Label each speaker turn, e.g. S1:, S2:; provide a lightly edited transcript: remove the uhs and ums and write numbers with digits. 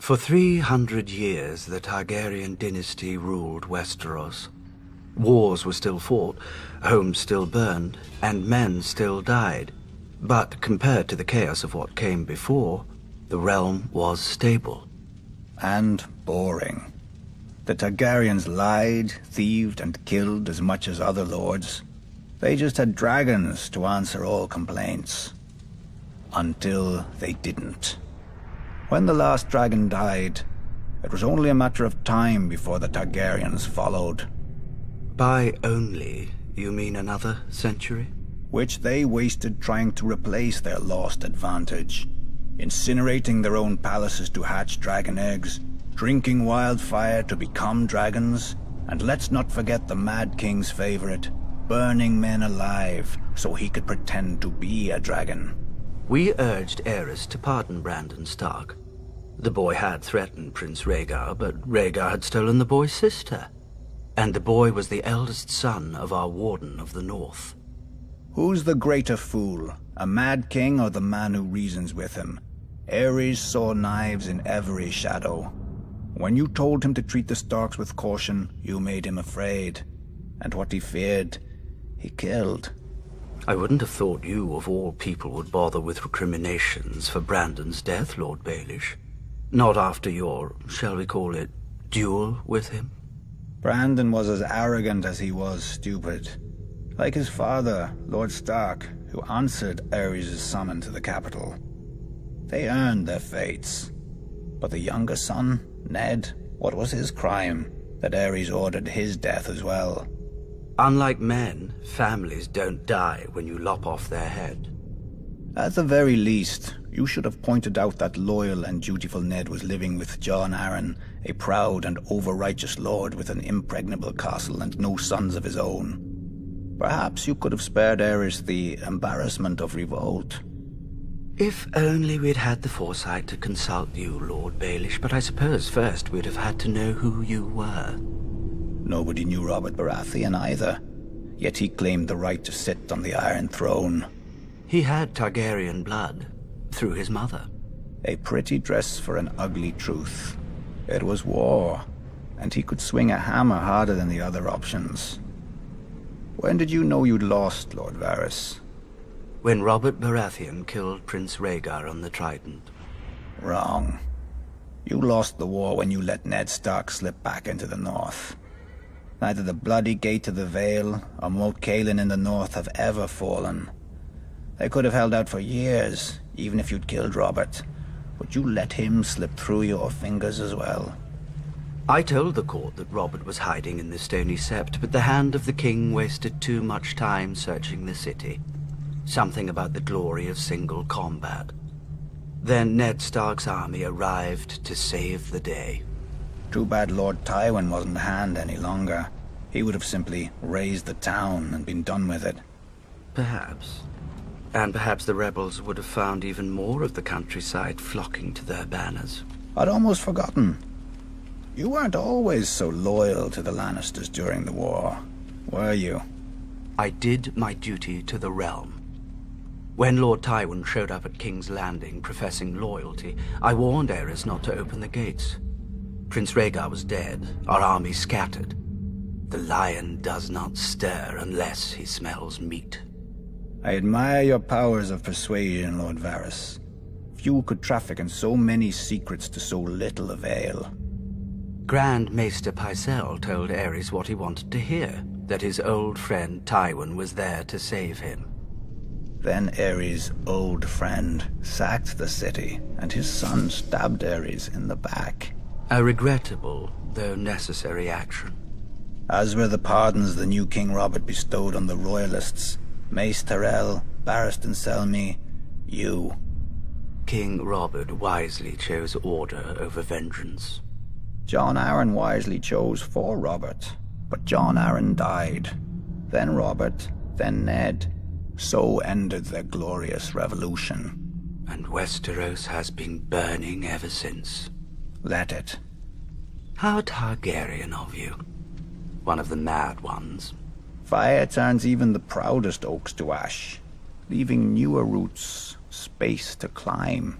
S1: For 300 years, the Targaryen dynasty ruled Westeros. Wars were still fought, homes still burned, and men still died. But compared to the chaos of what came before, the realm was stable.
S2: And boring. The Targaryens lied, thieved, and killed as much as other lords. They just had dragons to answer all complaints. Until they didn't. When the last dragon died, it was only a matter of time before the Targaryens followed.
S1: By only, you mean another century?
S2: Which they wasted trying to replace their lost advantage. Incinerating their own palaces to hatch dragon eggs, drinking wildfire to become dragons, and let's not forget the Mad King's favorite, burning men alive so he could pretend to be a dragon.
S1: We urged Aerys to pardon Brandon Stark. The boy had threatened Prince Rhaegar, but Rhaegar had stolen the boy's sister. And the boy was the eldest son of our Warden of the North.
S2: Who's the greater fool, a Mad King or the man who reasons with him? Aerys saw knives in every shadow. When you told him to treat the Starks with caution, you made him afraid. And what he feared, he killed.
S1: I wouldn't have thought you, of all people, would bother with recriminations for Brandon's death, Lord Baelish. Not after your, shall we call it, duel with him?
S2: Brandon was as arrogant as he was stupid. Like his father, Lord Stark, who answered Aerys' summon to the capital. They earned their fates. But the younger son, Ned, what was his crime that Aerys ordered his death as well?
S1: Unlike men, families don't die when you lop off their head.
S2: At the very least, you should have pointed out that loyal and dutiful Ned was living with Jon Arryn, a proud and over-righteous lord with an impregnable castle and no sons of his own. Perhaps you could have spared Aerys the embarrassment of revolt.
S1: If only we'd had the foresight to consult you, Lord Baelish, but I suppose first we'd have had to know who you were.
S2: Nobody knew Robert Baratheon either, yet he claimed the right to sit on the Iron Throne.
S1: He had Targaryen blood, through his mother.
S2: A pretty dress for an ugly truth. It was war, and he could swing a hammer harder than the other options. When did you know you'd lost, Lord Varys?
S1: When Robert Baratheon killed Prince Rhaegar on the Trident.
S2: Wrong. You lost the war when you let Ned Stark slip back into the north. Neither the bloody Gate to the Vale or Moat Cailin in the north have ever fallen. They could have held out for years, even if you'd killed Robert. But you let him slip through your fingers as well.
S1: I told the court that Robert was hiding in the Stony Sept, but the hand of the king wasted too much time searching the city. Something about the glory of single combat. Then Ned Stark's army arrived to save the day.
S2: Too bad Lord Tywin wasn't the hand any longer. He would have simply razed the town and been done with it.
S1: Perhaps. And perhaps the rebels would have found even more of the countryside flocking to their banners.
S2: I'd almost forgotten. You weren't always so loyal to the Lannisters during the war, were you?
S1: I did my duty to the realm. When Lord Tywin showed up at King's Landing professing loyalty, I warned Aerys not to open the gates. Prince Rhaegar was dead, our army scattered. The lion does not stir unless he smells meat.
S2: I admire your powers of persuasion, Lord Varys. Few could traffic in so many secrets to so little avail.
S1: Grand Maester Pycelle told Aerys what he wanted to hear, that his old friend Tywin was there to save him.
S2: Then Aerys' old friend sacked the city, and his son stabbed Aerys in the back.
S1: A regrettable, though necessary action.
S2: As were the pardons the new King Robert bestowed on the Royalists. Mace Tyrell, Barristan Selmy, you.
S1: King Robert wisely chose order over vengeance.
S2: Jon Arryn wisely chose for Robert, but Jon Arryn died. Then Robert, then Ned. So ended their glorious revolution.
S1: And Westeros has been burning ever since.
S2: Let it.
S1: How Targaryen of you. One of the mad ones.
S2: Fire turns even the proudest oaks to ash, leaving newer roots space to climb.